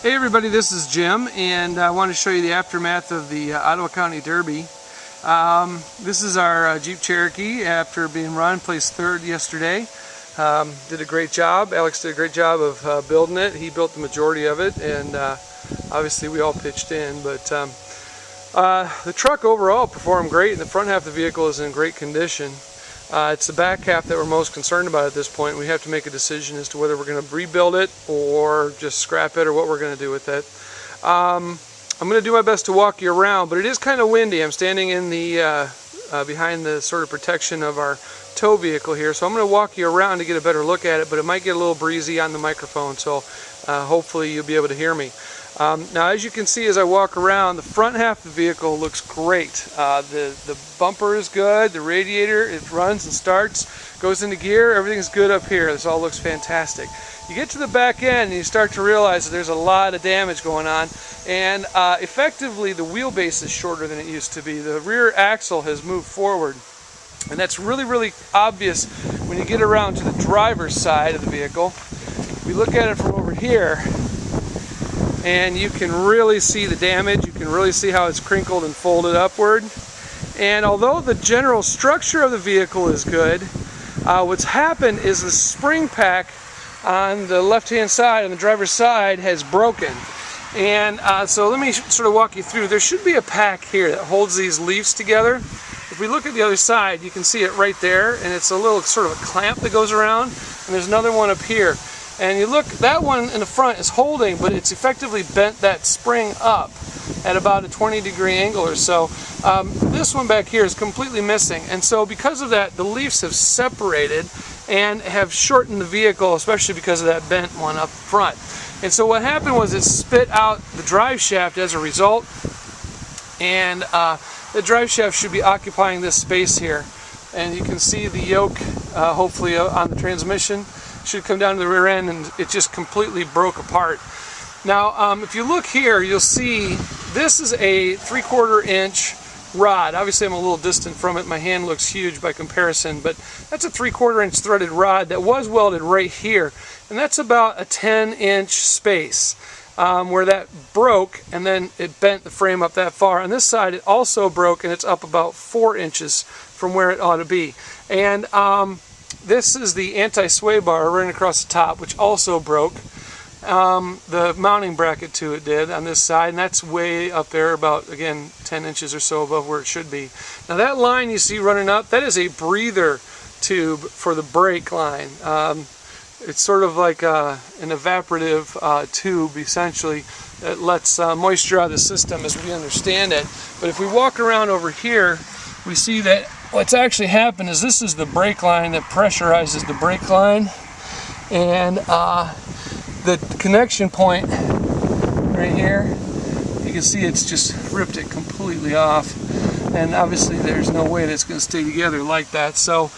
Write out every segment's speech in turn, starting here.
Hey everybody, this is Jim, and I want to show you the aftermath of the Ottawa County Derby. This is our Jeep Cherokee after being run, placed third yesterday. Did a great job. Alex did a great job of building it. He built the majority of it, and obviously we all pitched in. But the truck overall performed great, and the front half of the vehicle is in great condition. It's the back half that we're most concerned about at this point. We have to make a decision as to whether we're going to rebuild it or just scrap it or what we're going to do with it. I'm going to do my best to walk you around, but it is kind of windy. I'm standing in the behind the sort of protection of our tow vehicle here, so I'm going to walk you around to get a better look at it, but it might get a little breezy on the microphone, so hopefully you'll be able to hear me. Now, as you can see as I walk around, the front half of the vehicle looks great. The bumper is good, the radiator, it runs and starts, goes into gear, everything's good up here. This all looks fantastic. You get to the back end and you start to realize that there's a lot of damage going on, and effectively the wheelbase is shorter than it used to be. The rear axle has moved forward, and that's really obvious when you get around to the driver's side of the vehicle. We look at it from over here, and you can really see the damage. You can really see how it's crinkled and folded upward. And although the general structure of the vehicle is good, what's happened is the spring pack on the left-hand side, on the driver's side, has broken. And so let me sort of walk you through. There should be a pack here that holds these leaves together. If we look at the other side, you can see it right there, and it's a little sort of a clamp that goes around, and there's another one up here. And you look, that one in the front is holding, but it's effectively bent that spring up at about a 20-degree angle or so. This one back here is completely missing, and so because of that, the leaves have separated and have shortened the vehicle, especially because of that bent one up front. And so what happened was it spit out the drive shaft as a result, and the drive shaft should be occupying this space here. And you can see the yoke, hopefully on the transmission, should come down to the rear end, and it just completely broke apart. Now, if you look here, you'll see this is a 3/4 inch rod. Obviously, I'm a little distant from it. My hand looks huge by comparison, but that's a 3/4 inch threaded rod that was welded right here, and that's about a 10-inch space where that broke, and then it bent the frame up that far. On this side, it also broke, and it's up about 4 inches from where it ought to be. And this is the anti-sway bar running across the top, which also broke. The mounting bracket to it did on this side, and that's way up there, about, again, 10 inches or so above where it should be. Now that line you see running up, that is a breather tube for the brake line. It's sort of like an evaporative tube, essentially, that lets moisture out of the system as we understand it. But if we walk around over here, we see that what's actually happened is this is the brake line that pressurizes the brake line, and the connection point right here, you can see it's just ripped it completely off, and obviously there's no way that's going to stay together like that. So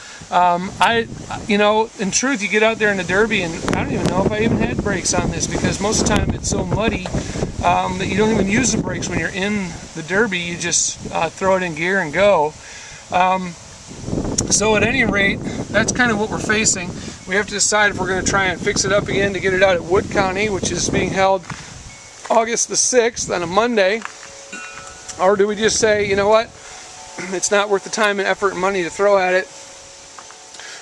you know, in truth, you get out there in the Derby, and I don't even know if I even had brakes on this, because most of the time it's so muddy that you don't even use the brakes when you're in the Derby. You just throw it in gear and go. So at any rate, that's kind of what we're facing. We have to decide if we're going to try and fix it up again to get it out at Wood County, which is being held August the 6th on a Monday, or do we just say, you know what, it's not worth the time and effort and money to throw at it.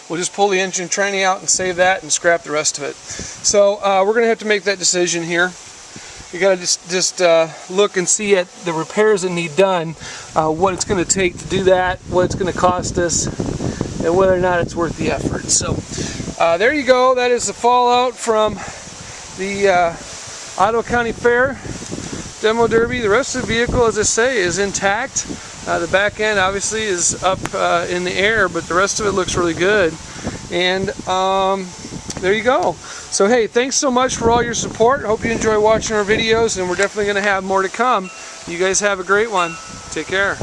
We'll just pull the engine tranny out and save that and scrap the rest of it. So we're going to have to make that decision here. You got to just look and see at the repairs that need done, what it's going to take to do that, what it's going to cost us, and whether or not it's worth the effort. So there you go. That is the fallout from the Ottawa County Fair Demo Derby. The rest of the vehicle, as I say, is intact. The back end obviously is up in the air, but the rest of it looks really good. And there you go. So hey, thanks so much for all your support. Hope you enjoy watching our videos, and we're definitely going to have more to come. You guys have a great one. Take care.